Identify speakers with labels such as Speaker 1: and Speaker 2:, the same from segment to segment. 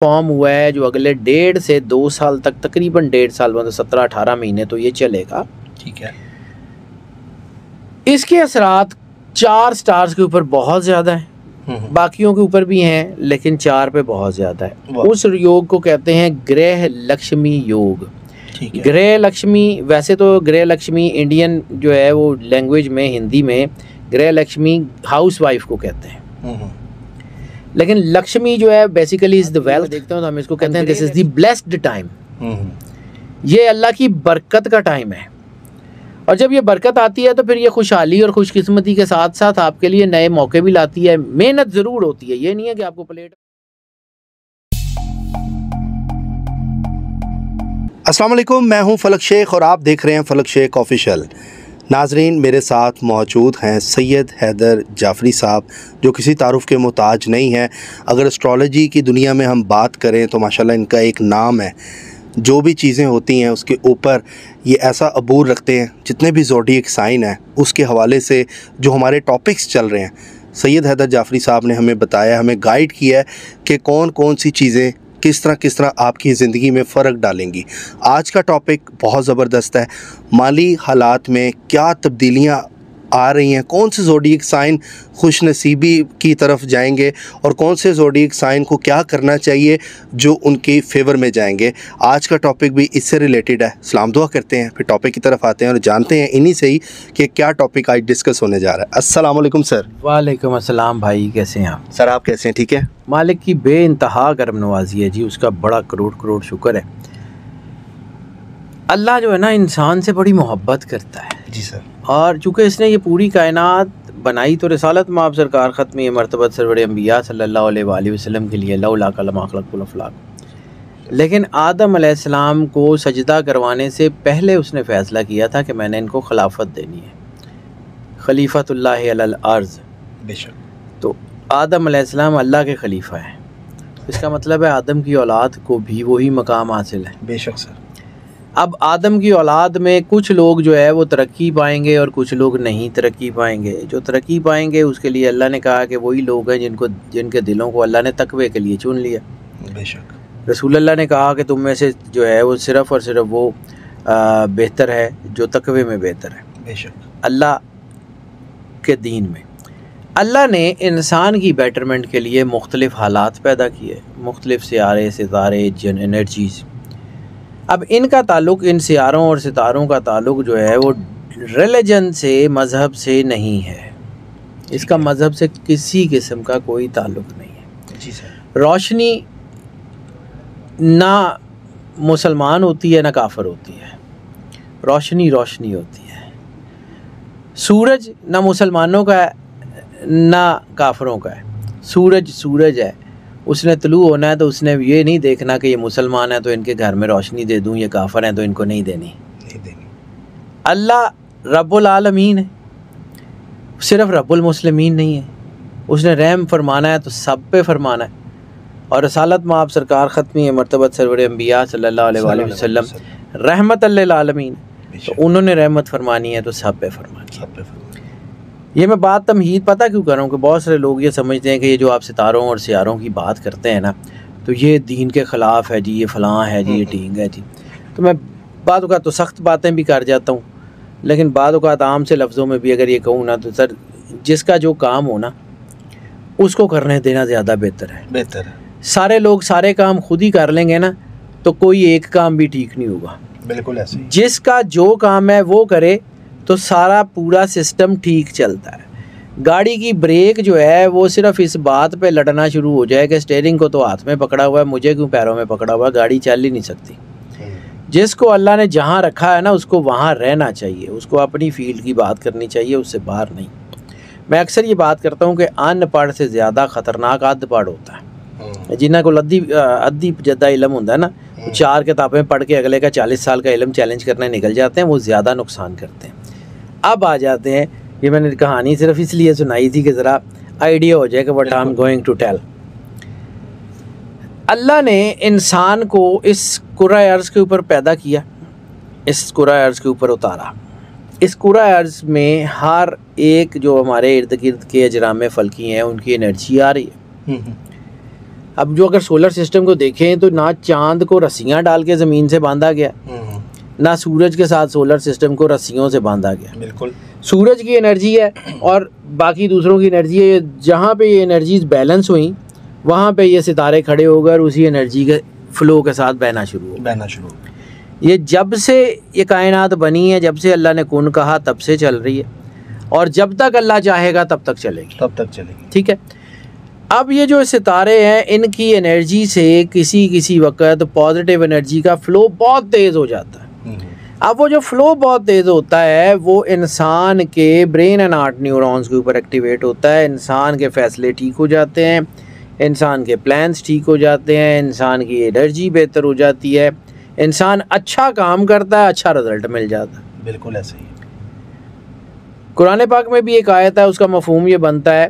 Speaker 1: Form हुआ है जो अगले 1.5 से 2 साल तक, तकरीबन 1.5 साल, मतलब 17-18 महीने तो ये चलेगा।
Speaker 2: ठीक है।
Speaker 1: इसके असरात 4 स्टार्स के ऊपर बहुत ज़्यादा है, बाकियों के ऊपर भी हैं, लेकिन 4 पे बहुत ज़्यादा है। उस योग को कहते हैं ग्रह लक्ष्मी योग। ग्रह लक्ष्मी, वैसे तो ग्रह लक्ष्मी इंडियन जो है वो लैंग्वेज में, हिंदी में ग्रह लक्ष्मी हाउस वाइफ को कहते हैं, लेकिन लक्ष्मी जो है बेसिकली इज द वेल्थ। देखते हो तो हम इसको कहते हैं this is the blessed time. ये अल्लाह की बरकत का टाइम है, और जब ये बरकत आती है तो फिर ये खुशहाली और खुशकिस्मती के साथ साथ आपके लिए नए मौके भी लाती है। मेहनत ज़रूर होती है, ये नहीं है कि आपको प्लेट।
Speaker 2: अस्सलाम वालेकुम, मैं हूं फलक शेख और आप देख रहे हैं फलक शेख ऑफिशियल। नाजरीन, मेरे साथ मौजूद हैं सैयद हैदर जाफरी साहब, जो किसी तारुफ के मोहताज नहीं हैं। अगर एस्ट्रोलॉजी की दुनिया में हम बात करें तो माशाल्लाह इनका एक नाम है। जो भी चीज़ें होती हैं उसके ऊपर ये ऐसा अबूर रखते हैं। जितने भी ज़ोडिएक साइन हैं उसके हवाले से जो हमारे टॉपिक्स चल रहे हैं, सैयद हैदर जाफरी साहब ने हमें बताया, हमें गाइड किया है कि कौन कौन सी चीज़ें किस तरह आपकी ज़िंदगी में फ़र्क डालेंगी। आज का टॉपिक बहुत ज़बरदस्त है। माली हालात में क्या तब्दीलियाँ आ रही हैं, कौन से ज़ोडिएक साइन खुश नसीबी की तरफ जाएंगे और कौन से ज़ोडिएक साइन को क्या करना चाहिए जो उनके फेवर में जाएंगे। आज का टॉपिक भी इससे रिलेटेड है। सलाम दुआ करते हैं, फिर टॉपिक की तरफ आते हैं और जानते हैं इन्हीं से ही कि क्या टॉपिक आज डिस्कस होने जा रहा है। अस्सलाम वालेकुम सर।
Speaker 1: वालेकुम अस्सलाम भाई, कैसे हैं आप?
Speaker 2: सर आप कैसे हैं? ठीक है।
Speaker 1: मालिक की बेइंतहा करम नवाजी है जी, उसका बड़ा करोड़ करोड़ शुक्र है। अल्लाह जो है ना इंसान से बड़ी मोहब्बत करता है
Speaker 2: जी सर, और
Speaker 1: चूँकि इसने ये पूरी कायनात बनाई तो रिसालत माब सरकार ख़त्म मरतबत सरवर अंबिया सल्लल्लाहु अलैहि वसल्लम के लिए, लौला कलमा खलक़ुल अफ़लाक। लेकिन आदम अलैहिस्सलाम को सजदा करवाने से पहले उसने फ़ैसला किया था कि मैंने इनको खिलाफत देनी है, खलीफतुल्लाह अलल अर्ज़।
Speaker 2: बेशक।
Speaker 1: तो आदम अलैहिस्सलाम अल्लाह के खलीफा हैं, इसका मतलब है आदम की औलाद को भी वही मकाम हासिल है।
Speaker 2: बेशक सर।
Speaker 1: अब आदम की औलाद में कुछ लोग जो है वो तरक्की पाएंगे और कुछ लोग नहीं तरक्की पाएंगे। जो तरक्की पाएंगे उसके लिए अल्लाह ने कहा कि वही लोग हैं जिनके दिलों को अल्लाह ने तकवे के लिए चुन लिया।
Speaker 2: बेशक।
Speaker 1: रसूल अल्लाह ने कहा कि तुम में से जो है वो सिर्फ़ और सिर्फ वो बेहतर है जो तकवे में बेहतर है।
Speaker 2: बेशक।
Speaker 1: अल्लाह के दीन में अल्लाह ने इंसान की बेटरमेंट के लिए मुख्तलिफ़ हालात पैदा किए, मुख्तलिफ़ सियारे, सितारे, जिन, एनर्जीज़। अब इनका ताल्लुक़, इन सियारों और सितारों का ताल्लुक़ जो है वो रिलीजन से, मज़हब से नहीं है। इसका मज़हब से किसी किस्म का कोई ताल्लुक़ नहीं है।
Speaker 2: जी सर।
Speaker 1: रोशनी ना मुसलमान होती है ना काफ़िर होती है, रोशनी रोशनी होती है। सूरज ना मुसलमानों का है ना काफ़िरों का है। सूरज सूरज है, उसने तुलू होना है तो उसने ये नहीं देखना कि ये मुसलमान है तो इनके घर में रोशनी दे दूँ, ये काफ़िर हैं तो इनको नहीं देनी। अल्लाह रब्बुल आलमीन है, सिर्फ रब्बुल मुस्लिमीन नहीं है। उसने रहम फरमाना है तो सब पे फरमाना है। और रसालत माब सरकार ख़त्मी मरतबत सरवर अंबिया सल्लल्लाहु अलैहि वसल्लम रहमत लिल आलमीन, तो उन्होंने रहमत फरमानी है तो सब पे फरमानी है। ये मैं बात तमहीद पता क्यों कर रहा हूँ कि बहुत सारे लोग ये समझते हैं कि ये जो आप सितारों और सियारों की बात करते हैं ना, तो ये दीन के ख़िलाफ़ है जी, ये फ़लाँ है जी, ये टींग है जी। तो मैं बाद औक़ात तो सख्त बातें भी कर जाता हूँ, लेकिन बाद औक़ात आम से लफ्ज़ों में भी अगर ये कहूँ ना तो सर, जिसका जो काम हो ना उसको करने देना ज़्यादा बेहतर है। सारे लोग सारे काम खुद ही कर लेंगे ना तो कोई एक काम भी ठीक नहीं होगा।
Speaker 2: बिल्कुल ऐसे।
Speaker 1: जिसका जो काम है वो करे तो सारा पूरा सिस्टम ठीक चलता है। गाड़ी की ब्रेक जो है वो सिर्फ इस बात पे लड़ना शुरू हो जाए कि स्टीयरिंग को तो हाथ में पकड़ा हुआ है, मुझे क्यों पैरों में पकड़ा हुआ है, गाड़ी चल ही नहीं सकती। जिसको अल्लाह ने जहाँ रखा है ना उसको वहाँ रहना चाहिए, उसको अपनी फील्ड की बात करनी चाहिए, उससे बाहर नहीं। मैं अक्सर ये बात करता हूँ कि अनपढ़ से ज़्यादा ख़तरनाक अधपढ़ होता है। जिन्हें को अद्धी जद्दा इलम होता है ना, 4 किताबें पढ़ के अगले का 40 साल का इलम चैलेंज करने निकल जाते हैं, वो ज़्यादा नुकसान करते हैं। अब आ जाते हैं, ये मैंने कहानी सिर्फ इसलिए सुनाई थी कि ज़रा आइडिया हो जाए कि what I am going to tell. Allah ने इंसान को इस कुर्रा अर्ज़ के ऊपर पैदा किया, इस कुर्रा अर्ज़ के ऊपर उतारा। इस कुर्रा अर्ज़ में हर एक जो हमारे इर्द गिर्द के अजराम फल्की हैं उनकी एनर्जी आ रही है। अब जो अगर सोलर सिस्टम को देखें तो ना चांद को रस्सियाँ डाल के ज़मीन से बांधा गया, ना सूरज के साथ सोलर सिस्टम को रस्सियों से बांधा गया।
Speaker 2: बिल्कुल,
Speaker 1: सूरज की एनर्जी है और बाकी दूसरों की एनर्जी है। जहाँ पे ये एनर्जीज बैलेंस हुई वहाँ पे ये सितारे खड़े होकर उसी एनर्जी के फ्लो के साथ बहना शुरू हो। ये जब से ये कायनात बनी है, जब से अल्लाह ने कुन कहा तब से चल रही है, और जब तक अल्लाह चाहेगा तब तक चलेगी। ठीक है। अब ये जो सितारे हैं इनकी एनर्जी से किसी वक्त पॉजिटिव एनर्जी का फ्लो बहुत तेज़ हो जाता है। अब वो जो फ्लो बहुत तेज़ होता है वो इंसान के ब्रेन एंड हार्ट न्यूरॉन्स के ऊपर एक्टिवेट होता है। इंसान के फ़ैसले ठीक हो जाते हैं, इंसान के प्लान्स ठीक हो जाते हैं, इंसान की एनर्जी बेहतर हो जाती है, इंसान अच्छा काम करता है, अच्छा रिज़ल्ट मिल जाता है।
Speaker 2: बिल्कुल ऐसे ही
Speaker 1: कुरान पाक में भी एक आयत है, उसका मफ़हूम ये बनता है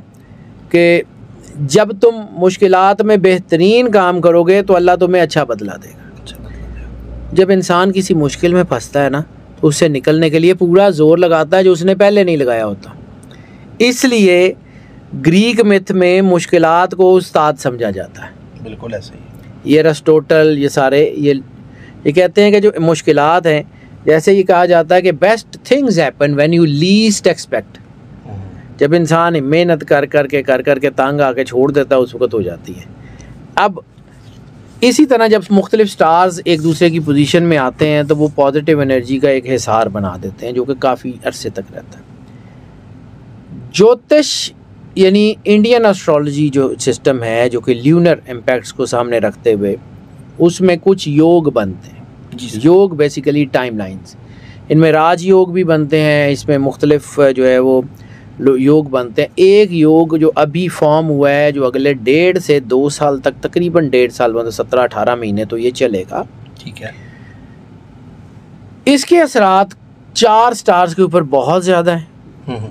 Speaker 1: कि जब तुम मुश्किलात में बेहतरीन काम करोगे तो अल्लाह तुम्हें अच्छा बदला देगा। जब इंसान किसी मुश्किल में फंसता है ना तो उससे निकलने के लिए पूरा जोर लगाता है जो उसने पहले नहीं लगाया होता। इसलिए ग्रीक मिथ में मुश्किलात को उस्ताद समझा जाता है।
Speaker 2: बिल्कुल ऐसे ही।
Speaker 1: ये अरिस्टोटल ये सारे ये कहते हैं कि जो मुश्किलात हैं, जैसे ये कहा जाता है कि best things happen when you least expect. जब इंसान मेहनत कर करके तंग आके छोड़ देता है उस वक्त हो जाती है। अब इसी तरह जब मुख्तलिफ स्टार्स एक दूसरे की पोजीशन में आते हैं तो वो पॉजिटिव एनर्जी का एक हिसार बना देते हैं जो कि काफ़ी अरसे तक रहता है। ज्योतिष यानी इंडियन एस्ट्रोलॉजी जो सिस्टम है, जो कि ल्यूनर इम्पैक्ट्स को सामने रखते हुए उसमें कुछ योग बनते हैं। योग बेसिकली टाइमलाइंस, इनमें राजयोग भी बनते हैं, इसमें मुख्तलिफ जो है वो योग बनते हैं। एक योग जो अभी फॉर्म हुआ है जो अगले 1.5 से 2 साल तक, तकरीबन 1.5 साल मतलब 17-18 महीने तो ये चलेगा।
Speaker 2: ठीक है।
Speaker 1: इसके असरात 4 स्टार्स के ऊपर बहुत ज़्यादा हैं,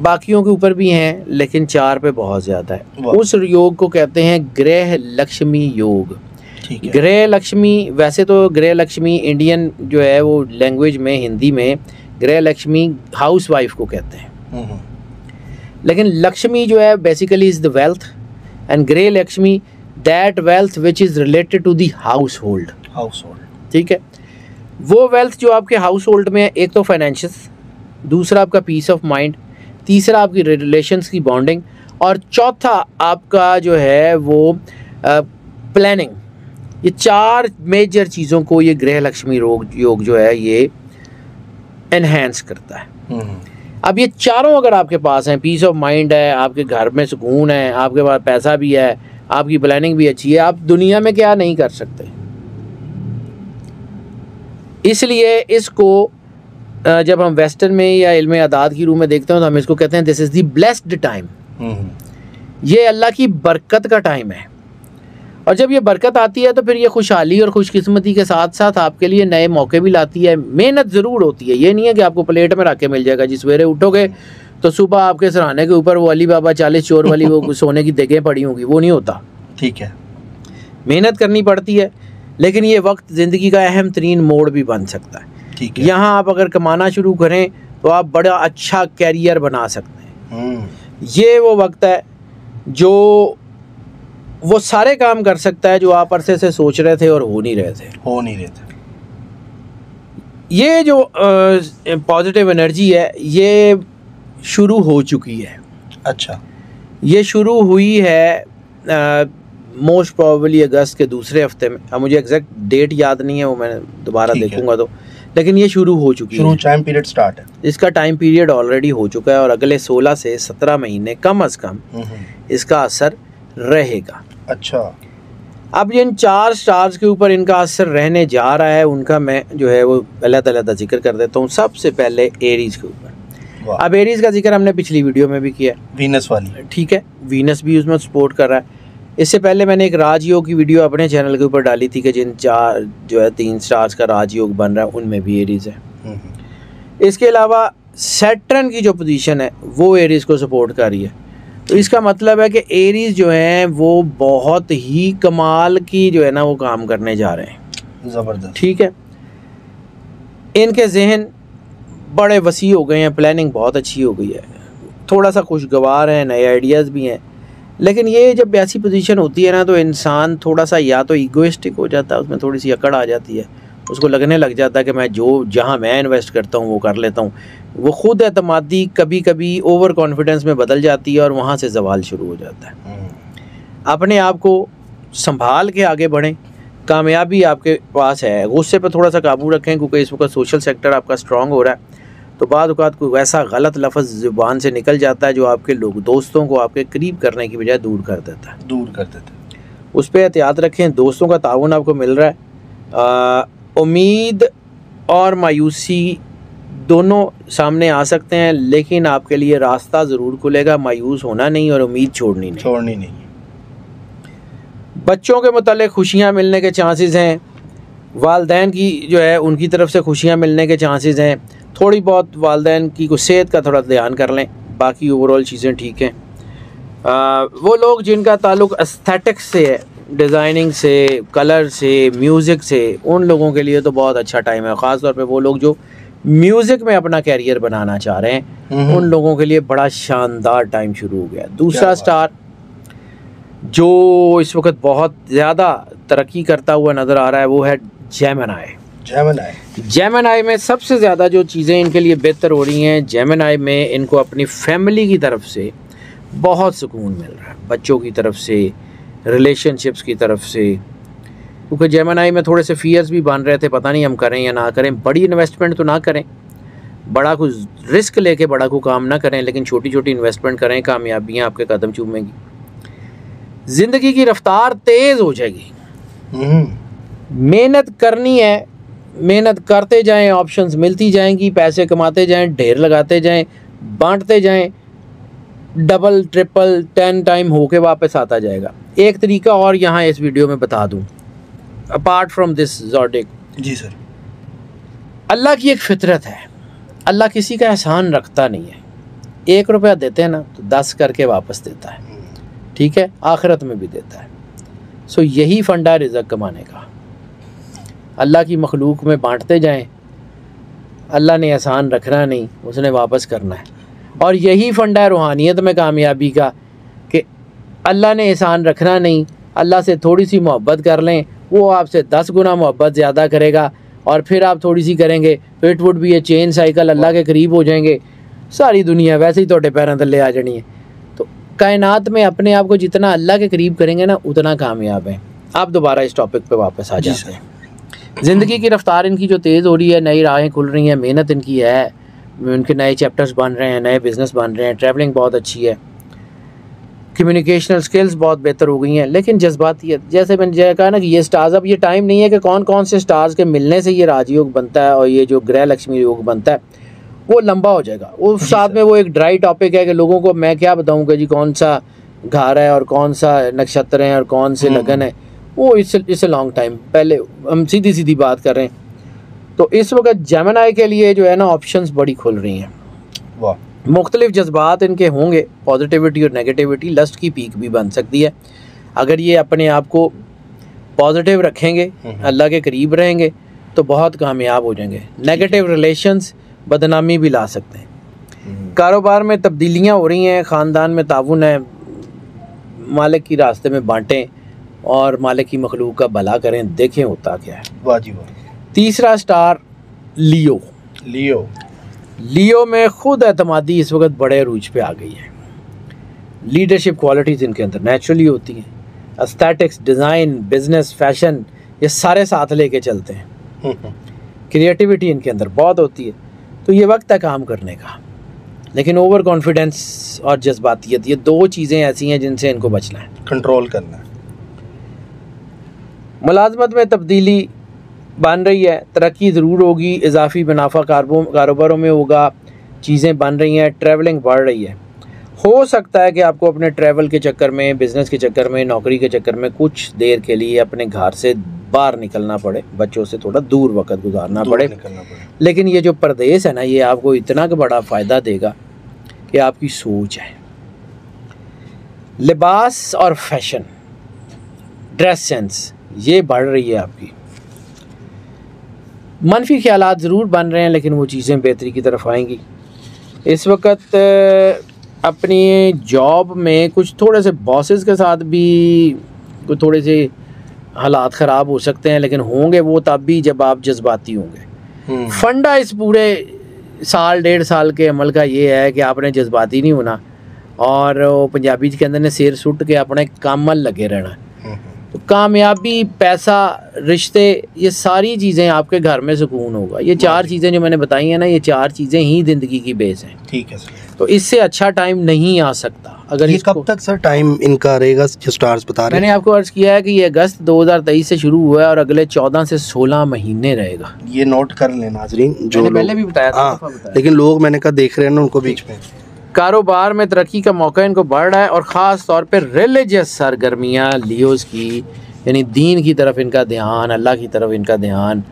Speaker 1: बाकियों के ऊपर भी हैं लेकिन 4 पे बहुत ज़्यादा है। उस योग को कहते हैं ग्रह लक्ष्मी योग। ग्रह लक्ष्मी, वैसे तो ग्रह लक्ष्मी इंडियन जो है वो लैंग्वेज में, हिंदी में ग्रह लक्ष्मी हाउस वाइफ को कहते हैं, लेकिन लक्ष्मी जो है basically is the wealth, and Griha Lakshmi that wealth which is related to the household. ठीक है। वो वेल्थ जो आपके हाउस होल्ड में है, एक तो फाइनेंशियल, दूसरा आपका पीस ऑफ माइंड, तीसरा आपकी रिलेशंस की बॉन्डिंग, और चौथा आपका जो है वो प्लानिंग। ये 4 मेजर चीज़ों को ये ग्रह लक्ष्मी योग जो है ये एनहेंस करता है। अब ये चारों अगर आपके पास हैं, पीस ऑफ माइंड है, आपके घर में सुकून है, आपके पास पैसा भी है, आपकी प्लानिंग भी अच्छी है, आप दुनिया में क्या नहीं कर सकते। इसलिए इसको जब हम वेस्टर्न में या इल्म आदात की रूह में देखते हैं तो हम इसको कहते हैं this is the blessed time. ये अल्लाह की बरकत का टाइम है, और जब ये बरकत आती है तो फिर ये खुशहाली और खुशकिस्मती के साथ साथ आपके लिए नए मौके भी लाती है। मेहनत ज़रूर होती है, ये नहीं है कि आपको प्लेट में रख के मिल जाएगा। जिस सवेरे उठोगे तो सुबह आपके सराहने के ऊपर वो अली बाबा 40 चोर वाली वो सोने की देगें पड़ी होंगी, वो नहीं होता।
Speaker 2: ठीक है।
Speaker 1: मेहनत करनी पड़ती है, लेकिन ये वक्त ज़िंदगी का अहम तरीन मोड़ भी बन सकता है।
Speaker 2: ठीक है।
Speaker 1: यहाँ आप अगर कमाना शुरू करें तो आप बड़ा अच्छा कैरियर बना सकते हैं। ये वो वक्त है जो वो सारे काम कर सकता है जो आप अरसे से सोच रहे थे और हो नहीं रहे थे। ये जो पॉजिटिव एनर्जी है ये शुरू हो चुकी है।
Speaker 2: अच्छा।
Speaker 1: ये शुरू हुई है मोस्ट प्रोबेबली अगस्त के दूसरे हफ्ते में। अब मुझे एग्जैक्ट डेट याद नहीं है, वो मैं दोबारा देखूंगा तो, लेकिन ये शुरू हो चुकी है।
Speaker 2: टाइम पीरियड स्टार्ट है,
Speaker 1: इसका टाइम पीरियड ऑलरेडी हो चुका है और अगले 16 से 17 महीने कम अज़ कम इसका असर रहेगा।
Speaker 2: अच्छा।
Speaker 1: अब जिन 4 स्टार्स के ऊपर इनका असर रहने जा रहा है उनका मैं जो है वो अलग-अलग जिक्र कर देता हूँ। सबसे पहले एरीज के ऊपर। अब एरीज का जिक्र हमने पिछली वीडियो में भी किया,
Speaker 2: वीनस वाली।
Speaker 1: ठीक है, वीनस भी उसमें सपोर्ट कर रहा है। इससे पहले मैंने एक राजयोग की वीडियो अपने चैनल के ऊपर डाली थी कि जिन 4 जो है 3 स्टार्स का राजयोग बन रहा है उनमें भी एरीज है। इसके अलावा सैटर्न की जो पोजीशन है वो एरीज को सपोर्ट कर रही है। तो इसका मतलब है कि एरीज जो हैं वो बहुत ही कमाल की जो है ना वो काम करने जा रहे हैं।
Speaker 2: ज़बरदस्त।
Speaker 1: ठीक है। इनके जहन बड़े वसी हो गए हैं, प्लानिंग बहुत अच्छी हो गई है, थोड़ा सा खुशगवार है, नए आइडियाज़ भी हैं, लेकिन ये जब ऐसी पोजीशन होती है ना तो इंसान थोड़ा सा या तो ईगोइस्टिक हो जाता है, उसमें थोड़ी सी अकड़ आ जाती है, उसको लगने लग जाता है कि मैं जहाँ मैं इन्वेस्ट करता हूँ वो कर लेता हूँ। वो खुद एतमादी कभी कभी ओवर कॉन्फिडेंस में बदल जाती है और वहाँ से सवाल शुरू हो जाता है। अपने आप को संभाल के आगे बढ़ें, कामयाबी आपके पास है। गुस्से पर थोड़ा सा काबू रखें, क्योंकि इस वक्त सोशल सेक्टर आपका स्ट्रॉन्ग हो रहा है, तो बाद औक़ात कोई वैसा गलत लफ्ज़ ज़ुबान से निकल जाता है जो आपके लोग दोस्तों को आपके करीब करने की बजाय दूर कर देता है। उस पर एहतियात रखें। दोस्तों का ताउन आपको मिल रहा है। उम्मीद और मायूसी दोनों सामने आ सकते हैं, लेकिन आपके लिए रास्ता ज़रूर खुलेगा। मायूस होना नहीं और उम्मीद छोड़नी नहीं। बच्चों के मुतालिक खुशियाँ मिलने के चांसेस हैं। वालदैन की जो है उनकी तरफ से खुशियाँ मिलने के चांसेस हैं। थोड़ी बहुत वालदैन की कुछ सेहत का थोड़ा ध्यान कर लें, बाकी ओवरऑल चीज़ें ठीक हैं। वो लोग जिनका ताल्लुक़ एस्थेटिक्स से है, डिज़ाइनिंग से, कलर से, म्यूज़िक से, उन लोगों के लिए तो बहुत अच्छा टाइम है। ख़ास तौर पे वो लोग जो म्यूज़िक में अपना कैरियर बनाना चाह रहे हैं, उन लोगों के लिए बड़ा शानदार टाइम शुरू हो गया। दूसरा स्टार जो इस वक्त बहुत ज़्यादा तरक्की करता हुआ नज़र आ रहा है वो है जेमिनी में सबसे ज़्यादा जो चीज़ें इनके लिए बेहतर हो रही हैं, जेमिनी में इनको अपनी फैमिली की तरफ से बहुत सुकून मिल रहा है, बच्चों की तरफ से, रिलेशनशिप्स की तरफ से। क्योंकि जेमिनी में थोड़े से फियर्स भी बन रहे थे, पता नहीं हम करें या ना करें। बड़ी इन्वेस्टमेंट तो ना करें, बड़ा कुछ रिस्क लेके बड़ा को काम ना करें, लेकिन छोटी छोटी इन्वेस्टमेंट करें, कामयाबियाँ आपके कदम चूमेंगी। ज़िंदगी की रफ्तार तेज़ हो जाएगी। मेहनत करनी है, मेहनत करते जाएं, ऑप्शंस मिलती जाएंगी, पैसे कमाते जाएं, ढेर लगाते जाएं, बांटते जाएं, डबल ट्रिपल 10 टाइम होके वापस आता जाएगा। एक तरीका और यहाँ इस वीडियो में बता दूँ, अपार्ट फ्रॉम दिस ज़ोडिक।
Speaker 2: जी सर।
Speaker 1: अल्लाह की एक फितरत है, अल्लाह किसी का एहसान रखता नहीं है। 1 रुपया देते हैं ना तो 10 करके वापस देता है, ठीक है, आखिरत में भी देता है। सो यही फंडा है रिज़्क़ कमाने का। अल्लाह की मखलूक में बांटते जाएं, अल्लाह ने एहसान रखना नहीं, उसने वापस करना है। और यही फंडा है रूहानियत में कामयाबी का, कि अल्लाह ने एहसान रखना नहीं, अल्लाह से थोड़ी सी मोहब्बत कर लें, वो आपसे 10 गुना मोहब्बत ज़्यादा करेगा, और फिर आप थोड़ी सी करेंगे तो it would be a chain cycle, Allah के करीब हो जाएंगे। सारी दुनिया वैसे ही तोड़े पैरों तले आ जानी है। तो कायनात में अपने आप को जितना अल्लाह के करीब करेंगे ना, उतना कामयाब हैं। आप दोबारा इस टॉपिक पे वापस आ जाते हैं। ज़िंदगी की रफ्तार इनकी जो तेज़ हो रही है, नई राहें खुल रही हैं, मेहनत इनकी है, उनके नए चैप्टर्स बन रहे हैं, नए बिज़नेस बन रहे हैं, ट्रैवलिंग बहुत अच्छी है, कम्युनिकेशनल स्किल्स बहुत बेहतर हो गई हैं। लेकिन जज्बातियत, जैसे मैंने कहा ना कि ये स्टार्स, अब ये टाइम नहीं है कि कौन कौन से स्टार्स के मिलने से ये राजयोग बनता है और ये जो ग्रह लक्ष्मी योग बनता है वो लंबा हो जाएगा। वो साथ में वो एक ड्राई टॉपिक है कि लोगों को मैं क्या बताऊँ कि जी कौन सा घर है और कौन सा नक्षत्र है और कौन से लगन है, वो इस लॉन्ग टाइम। पहले हम सीधी सीधी बात कर रहे हैं। तो इस वक्त जेमिनी के लिए जो है ना ऑप्शंस बड़ी खुल रही हैं।
Speaker 2: वाह।
Speaker 1: मुख्तलिफ जज्बात इनके होंगे, पॉजिटिविटी और नेगेटिविटी, लस्ट की पीक भी बन सकती है। अगर ये अपने आप को पॉजिटिव रखेंगे, अल्लाह के करीब रहेंगे, तो बहुत कामयाब हो जाएंगे। नेगेटिव रिलेशंस बदनामी भी ला सकते हैं। कारोबार में तब्दीलियाँ हो रही हैं, ख़ानदान में ताउन है, मालिक की रास्ते में बांटें और मालिक की मखलूक का भला करें, देखें होता क्या है।
Speaker 2: वाह जी वाह।
Speaker 1: तीसरा स्टार लियो में खुद एतमादी इस वक्त बड़े अरूज पे आ गई है। लीडरशिप क्वालिटीज़ इनके अंदर नेचुरली होती हैं। एस्थेटिक्स, डिज़ाइन, बिजनेस, फैशन, ये सारे साथ लेके चलते हैं। क्रिएटिविटी इनके अंदर बहुत होती है। तो ये वक्त है काम करने का, लेकिन ओवर कॉन्फिडेंस और जज्बातियत, ये 2 चीज़ें ऐसी हैं जिनसे इनको बचना है,
Speaker 2: कंट्रोल करना है।
Speaker 1: मुलाजमत में तब्दीली बन रही है, तरक्की ज़रूर होगी, इजाफी मुनाफा कारोबारों में होगा, चीज़ें बन रही हैं, ट्रैवलिंग बढ़ रही है। हो सकता है कि आपको अपने ट्रैवल के चक्कर में, बिज़नेस के चक्कर में, नौकरी के चक्कर में कुछ देर के लिए अपने घर से बाहर निकलना पड़े, बच्चों से थोड़ा दूर वक्त गुजारना पड़े। लेकिन ये जो परदेश है ना, ये आपको इतना बड़ा फ़ायदा देगा कि आपकी सोच है, लिबास और फैशन, ड्रेस सेंस, ये बढ़ रही है आपकी। मनफी ख्यालात ज़रूर बन रहे हैं, लेकिन वो चीज़ें बेहतरी की तरफ आएंगी। इस वक्त अपनी जॉब में कुछ थोड़े से बॉसेस के साथ भी कुछ थोड़े से हालात ख़राब हो सकते हैं, लेकिन होंगे वो तब भी जब आप जज्बाती होंगे। फंडा इस पूरे साल 1.5 साल के अमल का ये है कि आपने जज्बाती नहीं होना और पंजाबी के अंदर ने सिर सुट के अपने काम लगे रहना। तो कामयाबी, पैसा, रिश्ते, ये सारी चीज़ें आपके घर में सुकून होगा। ये 4 चीज़ें जो मैंने बताई हैं ना, ये 4 चीज़ें ही ज़िंदगी की बेस हैं।
Speaker 2: ठीक है सर।
Speaker 1: तो इससे अच्छा टाइम नहीं आ सकता। अगर
Speaker 2: ये कब तक सर टाइम इनका रहेगा जो स्टार्स बता रहे हैं?
Speaker 1: मैंने आपको अर्ज़ किया है कि ये अगस्त 2023 से शुरू हुआ है और अगले 14 से 16 महीने रहेगा।
Speaker 2: ये नोट कर लें नाजरीन, जो
Speaker 1: पहले भी बताया था।
Speaker 2: हाँ, लेकिन लोग मैंने कहा देख रहे हैं ना उनको बीच में।
Speaker 1: कारोबार में तरक्की का मौका इनको बढ़ रहा है और ख़ास तौर पे रिलीजियस सरगर्मियाँ लियोज़ की, यानी दीन की तरफ इनका ध्यान, अल्लाह की तरफ इनका ध्यान,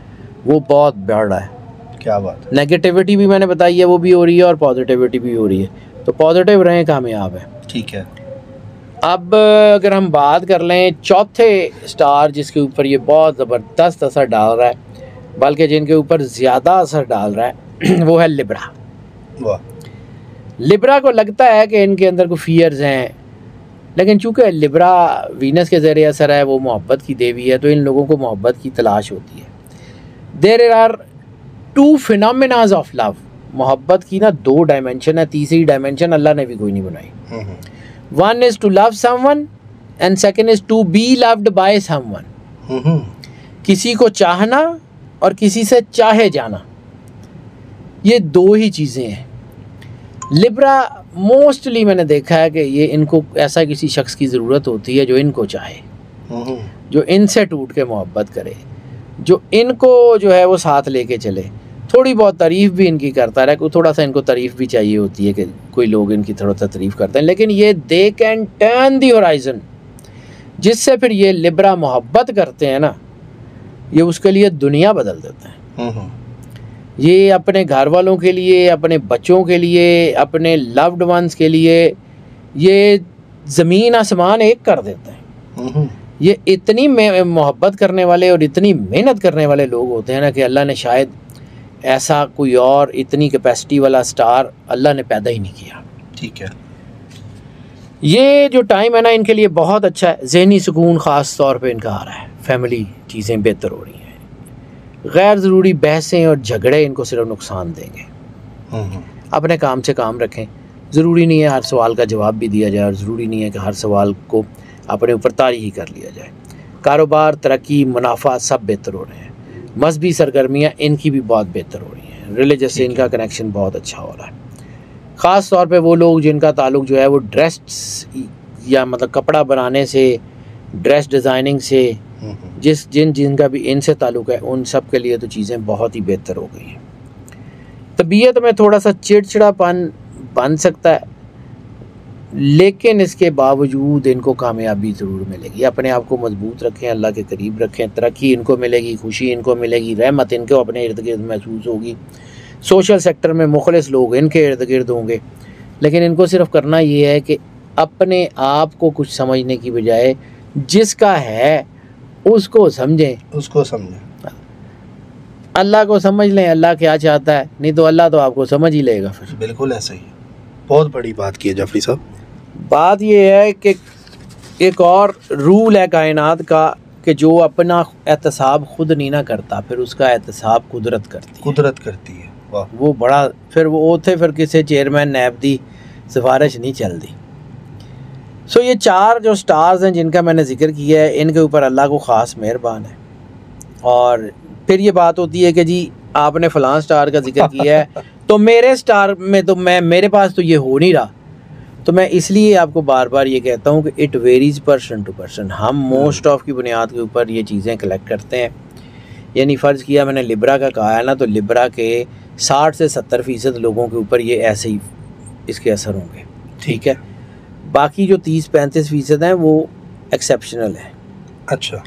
Speaker 1: वो बहुत बढ़ रहा है।
Speaker 2: क्या बात है।
Speaker 1: नेगेटिविटी भी मैंने बताई है, वो भी हो रही है और पॉजिटिविटी भी हो रही है। तो पॉजिटिव रहें, कामयाब है।
Speaker 2: ठीक है।
Speaker 1: अब अगर हम बात कर लें चौथे स्टार जिसके ऊपर ये बहुत ज़बरदस्त असर डाल रहा है, बल्कि जिनके ऊपर ज़्यादा असर डाल रहा है वो है लिब्रा।
Speaker 2: वाह।
Speaker 1: लिब्रा को लगता है कि इनके अंदर कोई फियर्स हैं, लेकिन चूँकि लिब्रा वीनस के ज़रिए असर है, वो मोहब्बत की देवी है, तो इन लोगों को मोहब्बत की तलाश होती है। There are 2 phenomenas of love. मोहब्बत की ना 2 डायमेंशन है, तीसरी डायमेंशन अल्लाह ने भी कोई नहीं बनाई। One is to love someone and second is to be loved by someone. किसी को चाहना और किसी से चाहे जाना, ये 2 ही चीज़ें हैं। लिब्रा मोस्टली मैंने देखा है कि ये इनको ऐसा किसी शख्स की ज़रूरत होती है जो इनको चाहे, जो इनसे टूट के मोहब्बत करे, जो इनको जो है वो साथ लेके चले। थोड़ी बहुत तारीफ़ भी इनकी करता रहे, कोई थोड़ा सा इनको तारीफ़ भी चाहिए होती है कि कोई लोग इनकी थोड़ा सा तारीफ़ करते हैं, लेकिन ये they can turn the horizon, जिससे फिर ये लिब्रा मोहब्बत करते हैं ना, ये उसके लिए दुनिया बदल देते हैं। ये अपने घर वालों के लिए, अपने बच्चों के लिए, अपने लव्ड वंस के लिए ये ज़मीन आसमान एक कर देते हैं। ये इतनी मोहब्बत करने वाले और इतनी मेहनत करने वाले लोग होते हैं ना कि अल्लाह ने शायद ऐसा कोई और इतनी कैपेसिटी वाला स्टार अल्लाह ने पैदा ही नहीं किया। ठीक है। ये जो टाइम है ना इनके लिए बहुत अच्छा है। ज़हनी सुकून ख़ास तौर पे इनका आ रहा है, फैमिली चीज़ें बेहतर हो रही हैं, गैर ज़रूरी बहसें और झगड़े इनको सिर्फ नुकसान देंगे। अपने काम से काम रखें। ज़रूरी नहीं है हर सवाल का जवाब भी दिया जाए और ज़रूरी नहीं है कि हर सवाल को अपने ऊपर तारी ही कर लिया जाए। कारोबार, तरक्की, मुनाफा सब बेहतर हो रहे हैं। मजहबी सरगर्मियाँ इनकी भी बहुत बेहतर हो रही हैं। रिलीजियस से इनका कनेक्शन बहुत अच्छा हो रहा है। ख़ास तौर पे वो लोग जिनका ताल्लुक जो है वो ड्रेस या मतलब कपड़ा बनाने से, ड्रेस डिज़ाइनिंग से, जिनका भी इनसे ताल्लुक है, उन सब के लिए तो चीज़ें बहुत ही बेहतर हो गई हैं। तबीयत में थोड़ा सा चिड़चिड़ापन बन सकता है, लेकिन इसके बावजूद इनको कामयाबी ज़रूर मिलेगी। अपने आप को मजबूत रखें, अल्लाह के करीब रखें, तरक्की इनको मिलेगी, खुशी इनको मिलेगी, रहमत इनको अपने इर्द गिर्द महसूस होगी। सोशल सेक्टर में मुखलिस लोग इनके इर्द गिर्द होंगे, लेकिन इनको सिर्फ करना ये है कि अपने आप को कुछ समझने की बजाय जिसका है उसको समझें, अल्लाह को समझ लें, अल्लाह क्या चाहता है, नहीं तो अल्लाह तो आपको समझ ही लेगा फिर।
Speaker 2: बिल्कुल ऐसा ही। बहुत बड़ी बात की है जाफरी साहब।
Speaker 1: बात ये है कि एक और रूल है कायनात का कि जो अपना एहतसाब खुद नहीं ना करता, फिर उसका एहतसाब कुदरत करती है। वाह। वो बड़ा फिर वो उथे फिर किसी चेयरमैन नैब दी सिफारिश नहीं चलती। सो ये 4 जो स्टार्स हैं जिनका मैंने जिक्र किया है, इनके ऊपर अल्लाह को ख़ास मेहरबान है। और फिर ये बात होती है कि जी आपने फ़लाँ स्टार का जिक्र किया है तो मेरे स्टार में तो मेरे पास तो ये हो नहीं रहा। तो मैं इसलिए आपको बार बार ये कहता हूँ कि it varies person to person. हम मोस्ट ऑफ की बुनियाद के ऊपर ये चीज़ें कलेक्ट करते हैं। यानी फ़र्ज़ किया मैंने लिब्रा का कहा है ना, तो लिब्रा के 60 से 70% लोगों के ऊपर ये ऐसे ही इसके असर होंगे। ठीक है। बाकी जो 30-35% हैं वो एक्सेप्शनल है।
Speaker 2: अच्छा।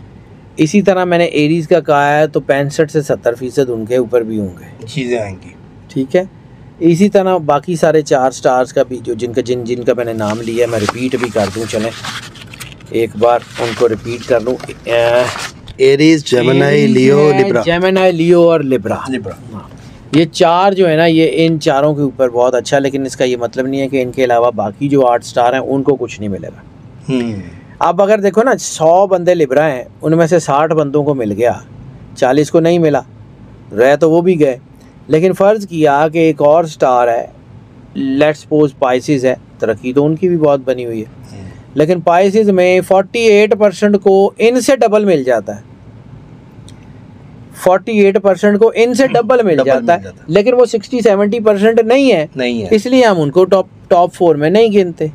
Speaker 1: इसी तरह मैंने एरीज़ का कहा है तो 65 से 70% उनके ऊपर भी होंगे,
Speaker 2: चीज़ें आएंगी।
Speaker 1: ठीक है। इसी तरह बाकी सारे 4 स्टार्स का भी जो जिनका मैंने नाम लिया है, मैं रिपीट भी कर दूं, चलें एक बार उनको रिपीट कर लूँ।
Speaker 2: एरीज, जेमिनी, लियो, लिब्रा।
Speaker 1: जेमिनी, लियो और लिब्रा। ये चार जो है ना, ये इन चारों के ऊपर बहुत अच्छा, लेकिन इसका ये मतलब नहीं है कि इनके अलावा बाकी जो 8 स्टार हैं उनको कुछ नहीं मिलेगा। अब अगर देखो ना, 100 बंदे लिब्रा हैं, उनमें से 60 बंदों को मिल गया, 40 को नहीं मिला, रहे तो वो भी गए। लेकिन फ़र्ज़ किया कि एक और स्टार है, लेट्स सपोज पाइसिस है, तरक्की तो उनकी भी बहुत बनी हुई है, लेकिन पाइसिस में 48% को इनसे डबल मिल जाता है, 48% को इनसे डबल मिल जाता है, लेकिन वो 60-70% नहीं है, इसलिए हम उनको टॉप 4 में नहीं गिनते।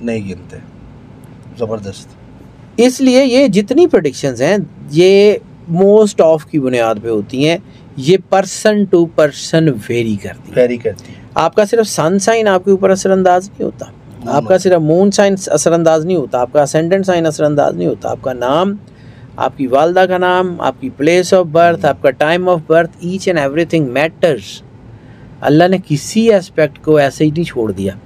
Speaker 2: ज़बरदस्त।
Speaker 1: इसलिए ये जितनी प्रेडिक्शंस हैं ये मोस्ट ऑफ की बुनियाद पे होती हैं, ये पर्सन टू पर्सन वेरी करती है। आपका सिर्फ सन साइन आपके ऊपर असरअंदाज नहीं होता, आपका सिर्फ मून साइन असरअंदाज नहीं होता, आपका असेंडेंट साइन असरअंदाज नहीं होता, आपका नाम, आपकी वालदा का नाम, आपकी प्लेस ऑफ बर्थ, आपका time of birth, each and everything matters. Allah ने किसी एस्पेक्ट को ऐसे ही नहीं छोड़ दिया।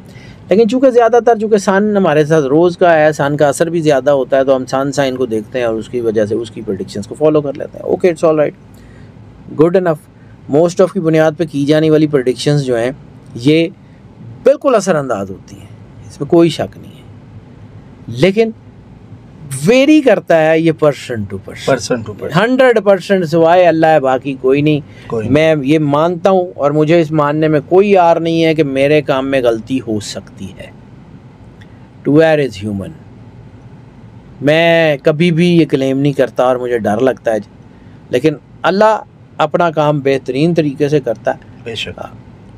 Speaker 1: लेकिन चूँकि ज़्यादातर चूँकि सन हमारे साथ रोज़ का है, सन का असर भी ज़्यादा होता है, तो हम सन साइन को देखते हैं और उसकी वजह से उसकी प्रेडिक्शंस को फॉलो कर लेते हैं। Okay, it's all right, good enough. Most of की बुनियाद पे की जाने वाली प्रेडिक्शंस जो हैं ये बिल्कुल असरअंदाज होती हैं, इसमें कोई शक नहीं है, लेकिन वेरी करता है ये पर्सन टू पर्सन 100% सिवाय अल्लाह है, बाकी कोई नहीं। मैं ये मानता हूँ और मुझे इस मानने में कोई यार नहीं है कि मेरे काम में गलती हो सकती है। To err is human. मैं कभी भी ये क्लेम नहीं करता और मुझे डर लगता है, लेकिन अल्लाह अपना काम बेहतरीन तरीके से करता है।
Speaker 2: बेशक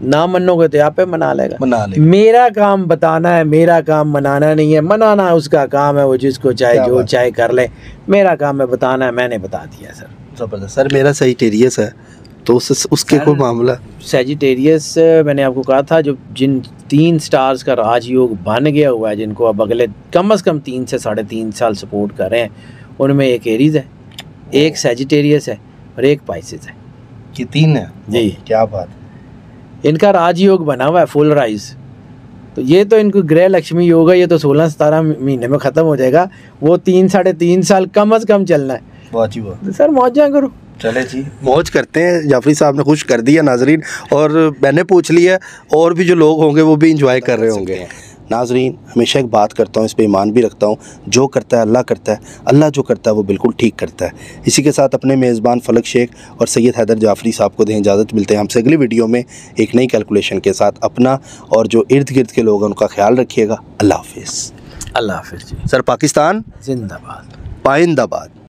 Speaker 1: ना मनोगे तो आप पे मना लेगा। मेरा काम बताना है, मेरा काम मनाना नहीं है। मनाना उसका काम है, वो जिसको चाहे जो चाहे कर ले। मेरा काम है बताना है, मैंने बता दिया सर।
Speaker 2: ज़बरदस्त। सर मेरा सजिटेरियस है तो उसके कोई मामला?
Speaker 1: सजिटेरियस मैंने आपको कहा था, जो जिन 3 स्टार्स का राजयोग बन गया हुआ है, जिनको अब अगले कम से कम 3 से 3.5 साल सपोर्ट कर रहे हैं, उनमें एक एरीज है, एक सजिटेरियस है और एक पाइसिस है।
Speaker 2: ये 3 है
Speaker 1: जी।
Speaker 2: क्या बात।
Speaker 1: इनका राजयोग बना हुआ है फुल राइज, तो ये तो इनको गृह लक्ष्मी योग है, ये तो 16-17 महीने में ख़त्म हो जाएगा। वो 3-3.5 साल कम से कम चलना है।
Speaker 2: बहुत ही बहुत।
Speaker 1: सर मौजा करो।
Speaker 2: चले जी, मौज करते हैं। जाफरी साहब ने खुश कर दिया नाजरीन, और मैंने पूछ लिया, और भी जो लोग होंगे वो भी इंजॉय कर रहे होंगे। नाजरीन, हमेशा एक बात करता हूँ, इस पे ईमान भी रखता हूँ, जो करता है अल्लाह करता है, अल्लाह जो करता है वो बिल्कुल ठीक करता है। इसी के साथ अपने मेज़बान फलक शेख और सैयद हैदर जाफरी साहब को दें इजाज़त। मिलते हैं हमसे अगली वीडियो में एक नई कैलकुलेशन के साथ। अपना और जो इर्द गिर्द के लोग हैं उनका ख्याल रखिएगा। अल्लाह हाफिज़।
Speaker 1: अल्लाह हाफिज़ जी।
Speaker 2: सर, पाकिस्तान
Speaker 1: जिंदाबाद,
Speaker 2: पाइंदाबाद।